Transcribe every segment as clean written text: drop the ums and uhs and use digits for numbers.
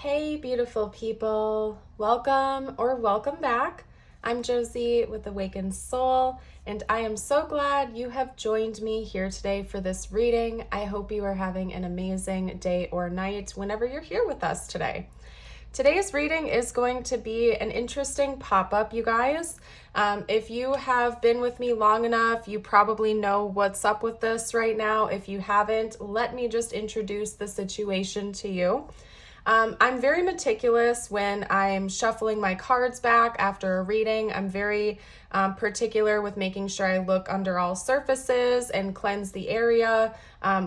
Hey, beautiful people. Welcome or welcome back. I'm Josie with Awakened Soul, and I am so glad you have joined me here today for this reading. I hope you are having an amazing day or night whenever you're here with us today. Today's reading is going to be an interesting pop-up, you guys. If you have been with me long enough, you probably know what's up with this right now. If you haven't, let me just introduce the situation to you. I'm very meticulous when I'm shuffling my cards back after a reading. I'm very particular with making sure I look under all surfaces and cleanse the area,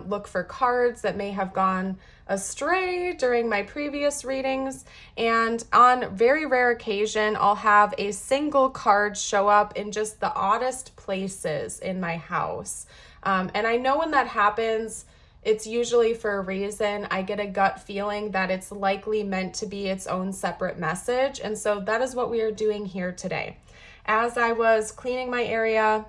look for cards that may have gone astray during my previous readings, and on very rare occasion I'll have a single card show up in just the oddest places in my house, and I know when that happens, it's usually for a reason. I get a gut feeling that it's likely meant to be its own separate message, and so that is what we are doing here today. As I was cleaning my area,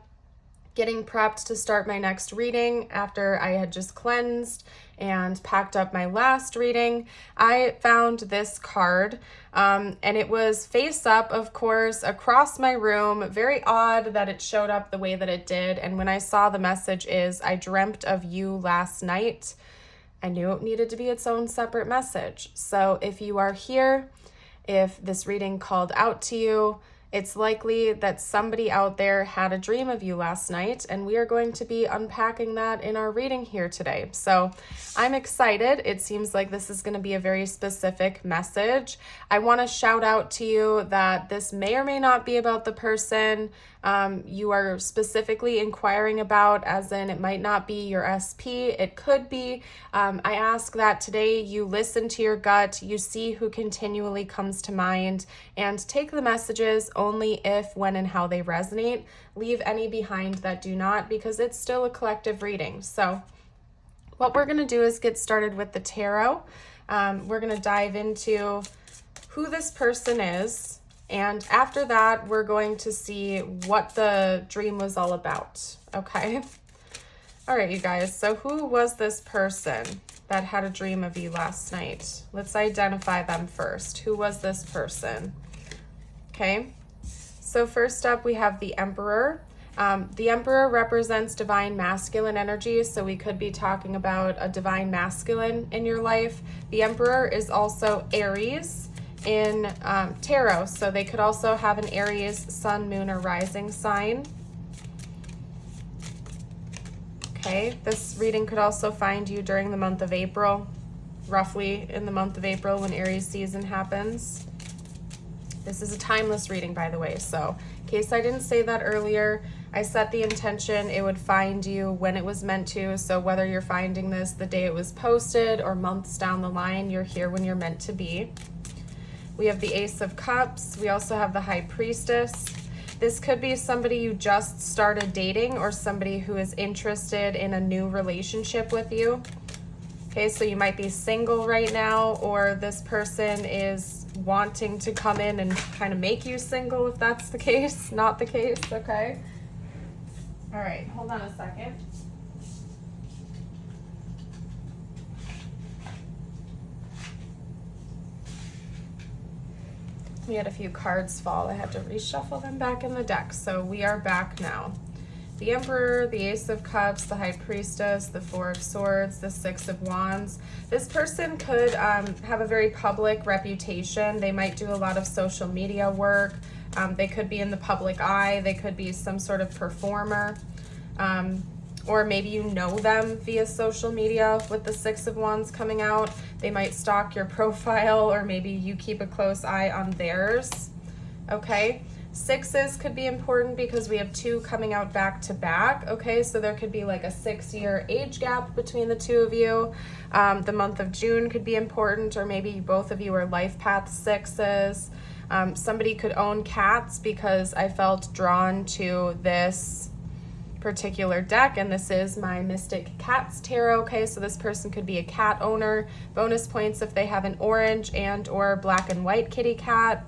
getting prepped to start my next reading after I had just cleansed and packed up my last reading, I found this card, and it was face up, of course, across my room. Very odd that it showed up the way that it did, and when I saw the message is, I dreamt of you last night, I knew it needed to be its own separate message. So if you are here, if this reading called out to you, it's likely that somebody out there had a dream of you last night, and we are going to be unpacking that in our reading here today. So I'm excited. It seems like this is going to be a very specific message. I want to shout out to you that this may or may not be about the person you are specifically inquiring about, as in it might not be your SP. It could be. I ask that today you listen to your gut, you see who continually comes to mind, and take the messages only if, when, and how they resonate. Leave any behind that do not, because it's still a collective reading. So what we're going to do is get started with the tarot. We're going to dive into who this person is, and after that, we're going to see what the dream was all about, okay? All right, you guys, so who was this person that had a dream of you last night? Let's identify them first. Who was this person? Okay, so first up, we have the Emperor. The Emperor represents divine masculine energy, so we could be talking about a divine masculine in your life. The Emperor is also Aries in tarot, so they could also have an Aries sun, moon, or rising sign. Okay, this reading could also find you during the month of April, roughly in the month of April when Aries season happens. This is a timeless reading, by the way, so in case I didn't say that earlier, I set the intention it would find you when it was meant to, so whether you're finding this the day it was posted or months down the line, you're here when you're meant to be. We have the Ace of Cups. We also have the High Priestess. This could be somebody you just started dating or somebody who is interested in a new relationship with you. Okay, so you might be single right now, or this person is wanting to come in and kind of make you single if that's the case. Not the case, okay? All right, hold on a second. We had a few cards fall. I had to reshuffle them back in the deck. So we are back now. The Emperor, the Ace of Cups, the High Priestess, the Four of Swords, the Six of Wands. This person could have a very public reputation. They might do a lot of social media work. They could be in the public eye. They could be some sort of performer. Or maybe you know them via social media with the Six of Wands coming out. They might stalk your profile, or maybe you keep a close eye on theirs, okay? Sixes could be important because we have two coming out back to back, okay? So there could be like a 6-year age gap between the two of you. The month of June could be important, or maybe both of you are life path sixes. Somebody could own cats, because I felt drawn to this particular deck, and this is my Mystic Cats Tarot. Okay, so this person could be a cat owner. Bonus points if they have an orange and or black and white kitty cat.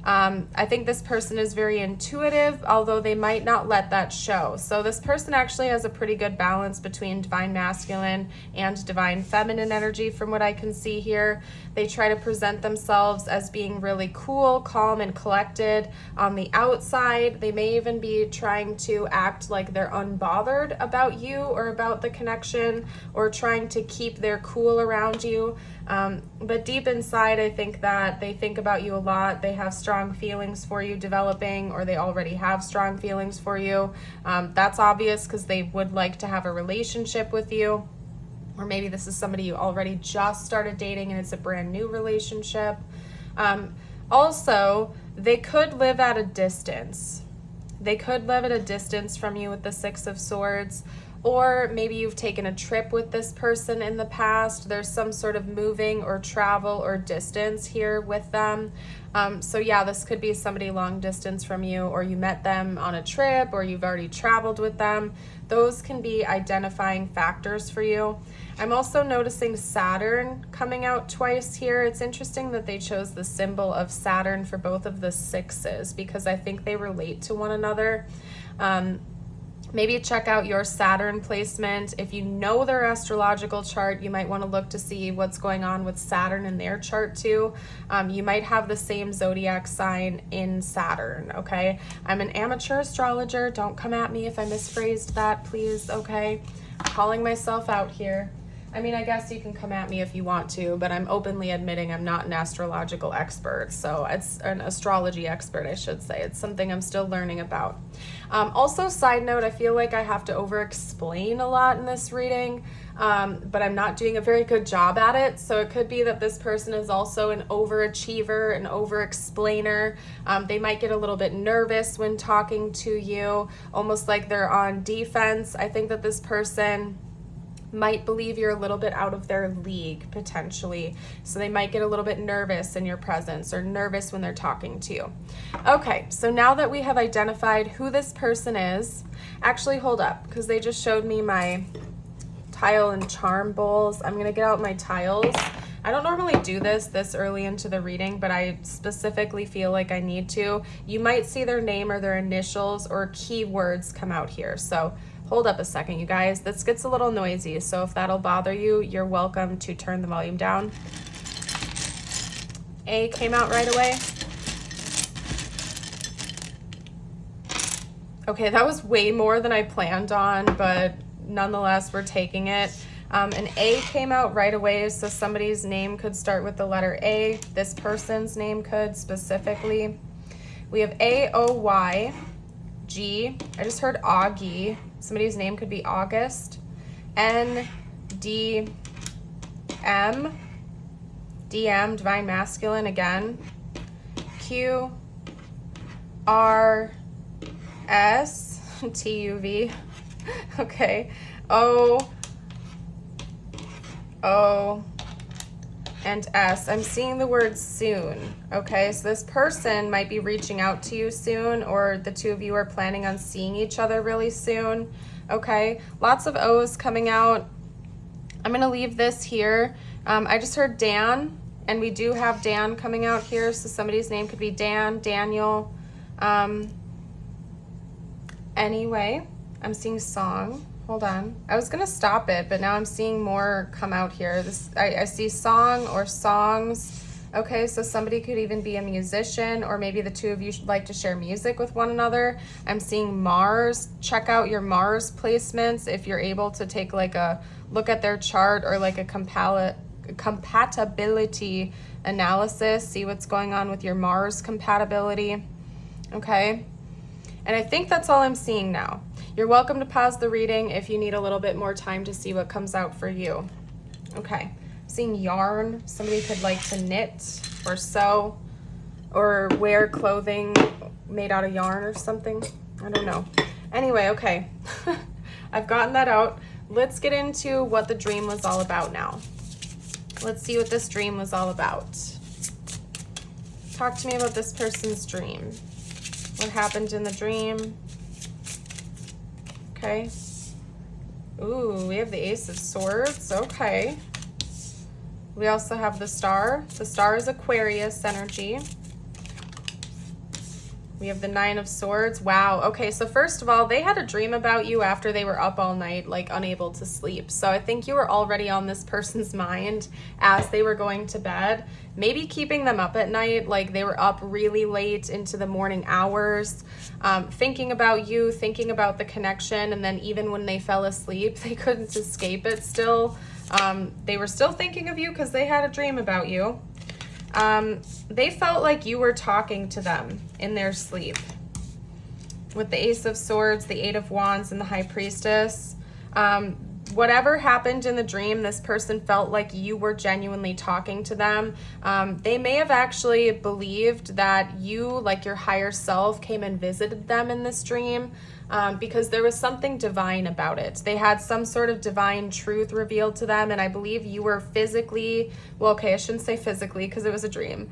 I think this person is very intuitive, although they might not let that show. So this person actually has a pretty good balance between divine masculine and divine feminine energy from what I can see here. They try to present themselves as being really cool, calm, and collected on the outside. They may even be trying to act like they're unbothered about you or about the connection, or trying to keep their cool around you. But deep inside, I think that they think about you a lot. They have strong feelings for you developing, or they already have strong feelings for you. That's obvious because they would like to have a relationship with you. Or maybe this is somebody you already just started dating and it's a brand new relationship. Also, they could live at a distance. They could live at a distance from you with the Six of Swords. Or maybe you've taken a trip with this person in the past. There's some sort of moving or travel or distance here with them. So yeah, this could be somebody long distance from you, or you met them on a trip, or you've already traveled with them. Those can be identifying factors for you. I'm also noticing Saturn coming out twice here. It's interesting that they chose the symbol of Saturn for both of the sixes, because I think they relate to one another. Maybe check out your Saturn placement. If you know their astrological chart, you might want to look to see what's going on with Saturn in their chart too. You might have the same zodiac sign in Saturn, okay? I'm an amateur astrologer. Don't come at me if I misphrased that, please, okay? I'm calling myself out here. I mean, I guess you can come at me if you want to, but I'm openly admitting I'm not an astrological expert. So it's an astrology expert, I should say. It's something I'm still learning about. Also, side note, I feel like I have to over-explain a lot in this reading, but I'm not doing a very good job at it. So it could be that this person is also an overachiever, an over-explainer. They might get a little bit nervous when talking to you, almost like they're on defense. I think that this person might believe you're a little bit out of their league potentially. So they might get a little bit nervous in your presence, or nervous when they're talking to you. Okay, so now that we have identified who this person is, actually hold up, because they just showed me my tile and charm bowls. I'm gonna get out my tiles. I don't normally do this early into the reading, but I specifically feel like I need to. You might see their name or their initials or keywords come out here. So hold up a second, you guys. This gets a little noisy, so if that'll bother you, you're welcome to turn the volume down. A came out right away. Okay, that was way more than I planned on, but nonetheless, we're taking it. An A came out right away, so somebody's name could start with the letter A. This person's name could specifically. We have A-O-Y, G. I just heard Augie. Somebody's name could be August. N-D-M. D-M, divine masculine again. Q-R-S, T-U-V. Okay. O and S. I'm seeing the word soon. Okay, so this person might be reaching out to you soon, or the two of you are planning on seeing each other really soon. Okay, lots of O's coming out. I'm gonna leave this here. I just heard Dan, and we do have Dan coming out here, so somebody's name could be Dan, Daniel. Anyway, I'm seeing song. Hold on. I was gonna stop it, but now I'm seeing more come out here. I see song or songs. Okay, so somebody could even be a musician, or maybe the two of you should like to share music with one another. I'm seeing Mars. Check out your Mars placements if you're able to take like a look at their chart, or like a compatibility analysis. See what's going on with your Mars compatibility. Okay, and I think that's all I'm seeing now. You're welcome to pause the reading if you need a little bit more time to see what comes out for you. Okay, seeing yarn. Somebody could like to knit or sew or wear clothing made out of yarn or something. I don't know. Anyway, okay. I've gotten that out. Let's get into what the dream was all about now. Let's see what this dream was all about. Talk to me about this person's dream. What happened in the dream? Okay. Ooh, we have the Ace of Swords. Okay. We also have the Star. The Star is Aquarius energy. We have the 9 of Swords. Wow. Okay, so first of all, they had a dream about you after they were up all night, like unable to sleep. So I think you were already on this person's mind as they were going to bed, maybe keeping them up at night, like they were up really late into the morning hours, thinking about you, thinking about the connection, and then even when they fell asleep, they couldn't escape it still. They were still thinking of you because they had a dream about you. They felt like you were talking to them in their sleep. With the Ace of Swords, the 8 of Wands, and the High Priestess. Whatever happened in the dream, this person felt like you were genuinely talking to them. They may have actually believed that you, like your higher self, came and visited them in this dream. Because there was something divine about it. They had some sort of divine truth revealed to them, and I believe you were physically, well, okay, I shouldn't say physically because it was a dream.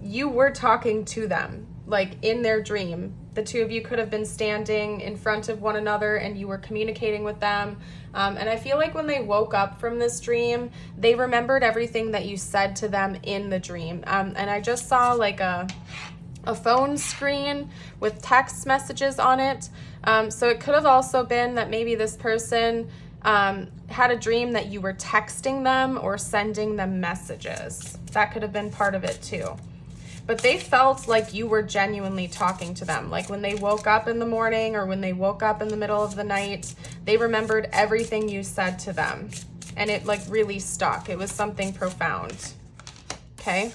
You were talking to them, like in their dream. The two of you could have been standing in front of one another and you were communicating with them. And I feel like when they woke up from this dream, they remembered everything that you said to them in the dream. And I just saw like a phone screen with text messages on it. So it could have also been that maybe this person had a dream that you were texting them or sending them messages. That could have been part of it too. But they felt like you were genuinely talking to them. Like when they woke up in the morning or when they woke up in the middle of the night, they remembered everything you said to them. And it like really stuck. It was something profound. Okay.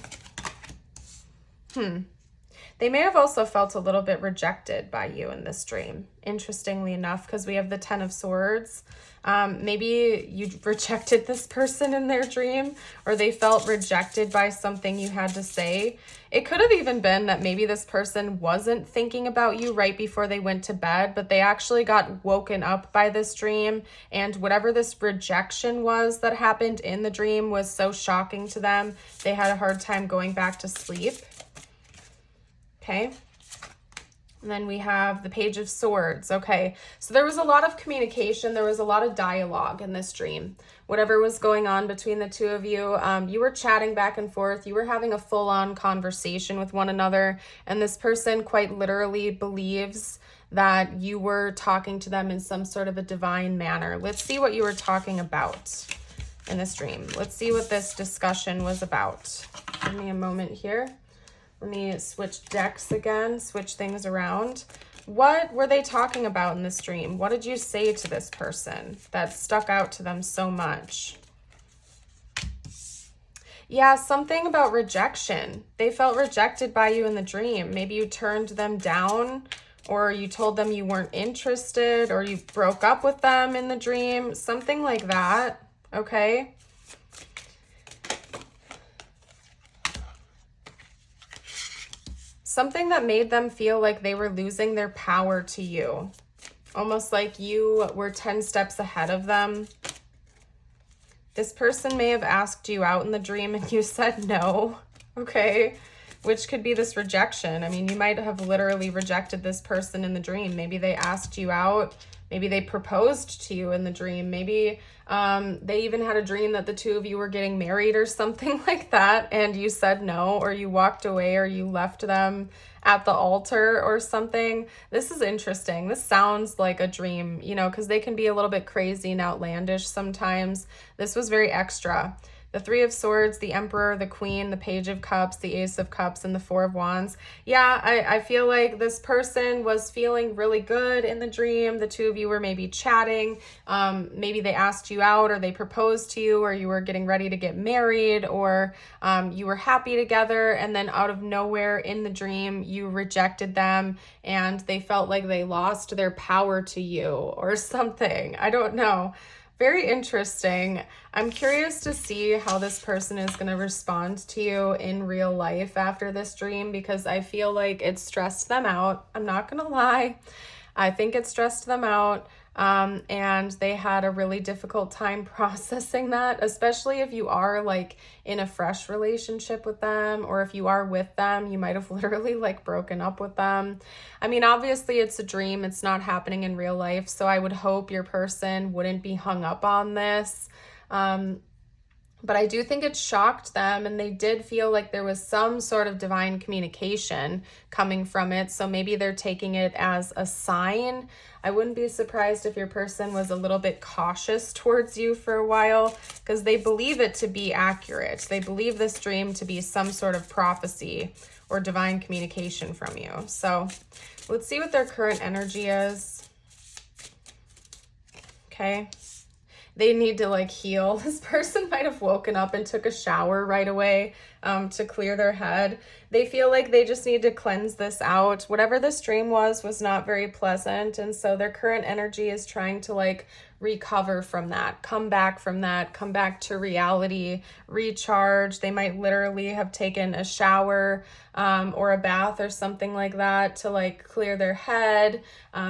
They may have also felt a little bit rejected by you in this dream, interestingly enough, because we have the 10 of Swords. Maybe you rejected this person in their dream, or they felt rejected by something you had to say. It could have even been that maybe this person wasn't thinking about you right before they went to bed, but they actually got woken up by this dream, and whatever this rejection was that happened in the dream was so shocking to them, they had a hard time going back to sleep. Okay. And then we have the Page of Swords. Okay. So there was a lot of communication. There was a lot of dialogue in this dream. Whatever was going on between the two of you, you were chatting back and forth. You were having a full-on conversation with one another. And this person quite literally believes that you were talking to them in some sort of a divine manner. Let's see what you were talking about in this dream. Let's see what this discussion was about. Give me a moment here. Let me switch decks again, switch things around. What were they talking about in this dream? What did you say to this person that stuck out to them so much? Yeah, something about rejection. They felt rejected by you in the dream. Maybe you turned them down, or you told them you weren't interested, or you broke up with them in the dream. Something like that, okay? Something that made them feel like they were losing their power to you. Almost like you were 10 steps ahead of them. This person may have asked you out in the dream and you said no, okay? Which could be this rejection. I mean, you might have literally rejected this person in the dream. Maybe they asked you out. Maybe they proposed to you in the dream. Maybe they even had a dream that the two of you were getting married or something like that, and you said no, or you walked away, or you left them at the altar or something. This is interesting. This sounds like a dream, you know, because they can be a little bit crazy and outlandish sometimes. This was very extra. The 3 of Swords, the Emperor, the Queen, the Page of Cups, the Ace of Cups, and the 4 of Wands. Yeah, I feel like this person was feeling really good in the dream. The two of you were maybe chatting. Maybe they asked you out, or they proposed to you, or you were getting ready to get married, or you were happy together, and then out of nowhere in the dream, you rejected them, and they felt like they lost their power to you or something. I don't know. Very interesting. I'm curious to see how this person is going to respond to you in real life after this dream, because I feel like it stressed them out. I'm not going to lie. I think it stressed them out. And they had a really difficult time processing that, especially if you are like in a fresh relationship with them, or if you are with them, you might have literally like broken up with them. I mean, obviously it's a dream. It's not happening in real life. So I would hope your person wouldn't be hung up on this. But I do think it shocked them, and they did feel like there was some sort of divine communication coming from it. So maybe they're taking it as a sign. I wouldn't be surprised if your person was a little bit cautious towards you for a while, because they believe it to be accurate. They believe this dream to be some sort of prophecy or divine communication from you. So let's see what their current energy is. Okay. They need to like heal. This person might have woken up and took a shower right away to clear their head. They feel like they just need to cleanse this out. Whatever this dream was not very pleasant. And so their current energy is trying to like recover from that, come back from that, come back to reality, recharge. They might literally have taken a shower or a bath or something like that to like clear their head,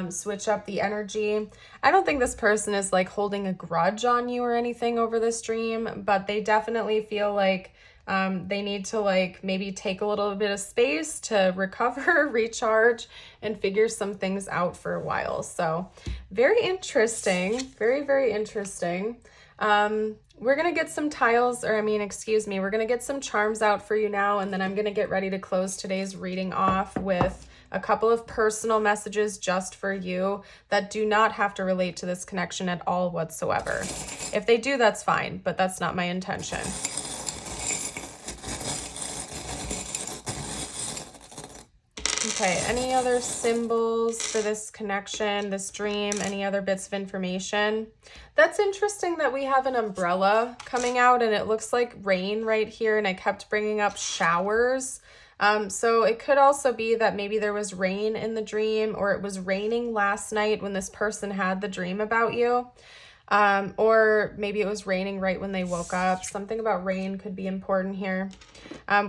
switch up the energy. I don't think this person is like holding a grudge on you or anything over this dream, but they definitely feel like they need to like maybe take a little bit of space to recover, recharge, and figure some things out for a while. So very interesting, very, very interesting. We're going to get some tiles, or we're going to get some charms out for you now, and then I'm going to get ready to close today's reading off with a couple of personal messages just for you that do not have to relate to this connection at all whatsoever. If they do, that's fine, but that's not my intention. Okay, any other symbols for this connection, this dream, any other bits of information? That's interesting that we have an umbrella coming out and it looks like rain right here, and I kept bringing up showers. So it could also be that maybe there was rain in the dream, or it was raining last night when this person had the dream about you. Or maybe it was raining right when they woke up. Something about rain could be important here.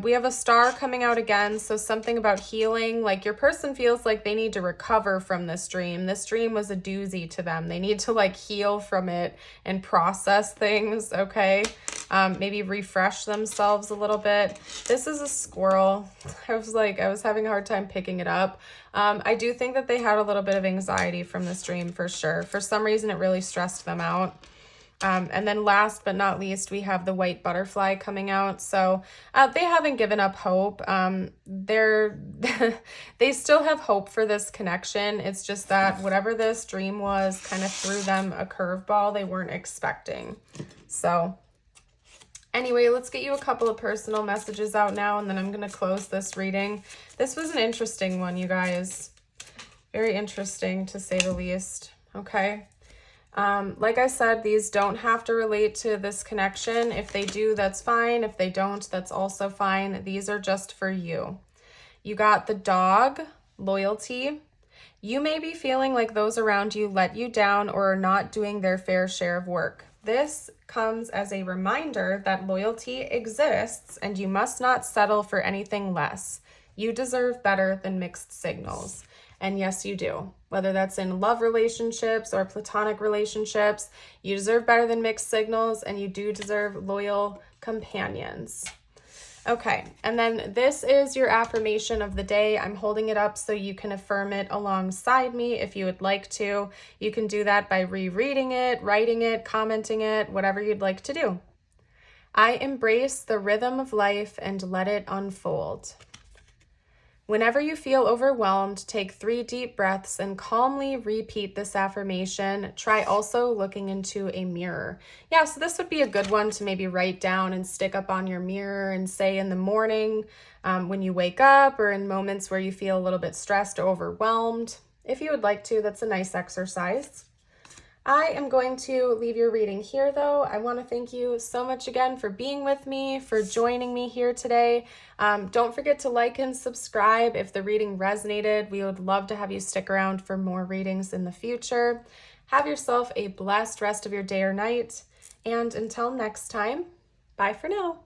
We have a star coming out again, so something about healing. Like your person feels like they need to recover from this dream. This dream was a doozy to them. They need to like heal from it and process things, okay? Maybe refresh themselves a little bit. This is a squirrel. I was having a hard time picking it up. I do think that they had a little bit of anxiety from this dream for sure. For some reason, it really stressed them out. And then last but not least, we have the white butterfly coming out. So they haven't given up hope. They still have hope for this connection. It's just that whatever this dream was kind of threw them a curveball they weren't expecting. So anyway, let's get you a couple of personal messages out now, and then I'm going to close this reading. This was an interesting one, you guys. Very interesting, to say the least. Okay. Like I said, these don't have to relate to this connection. If they do, that's fine. If they don't, that's also fine. These are just for you. You got the dog, loyalty. You may be feeling like those around you let you down or are not doing their fair share of work. This comes as a reminder that loyalty exists and you must not settle for anything less. You deserve better than mixed signals. And yes, you do. Whether that's in love relationships or platonic relationships, you deserve better than mixed signals, and you do deserve loyal companions. Okay, and then this is your affirmation of the day. I'm holding it up so you can affirm it alongside me if you would like to. You can do that by rereading it, writing it, commenting it, whatever you'd like to do. I embrace the rhythm of life and let it unfold. Whenever you feel overwhelmed, take 3 deep breaths and calmly repeat this affirmation. Try also looking into a mirror. Yeah, so this would be a good one to maybe write down and stick up on your mirror and say in the morning when you wake up, or in moments where you feel a little bit stressed or overwhelmed. If you would like to, that's a nice exercise. I am going to leave your reading here, though. I want to thank you so much again for being with me, for joining me here today. Don't forget to like and subscribe if the reading resonated. We would love to have you stick around for more readings in the future. Have yourself a blessed rest of your day or night. And until next time, bye for now.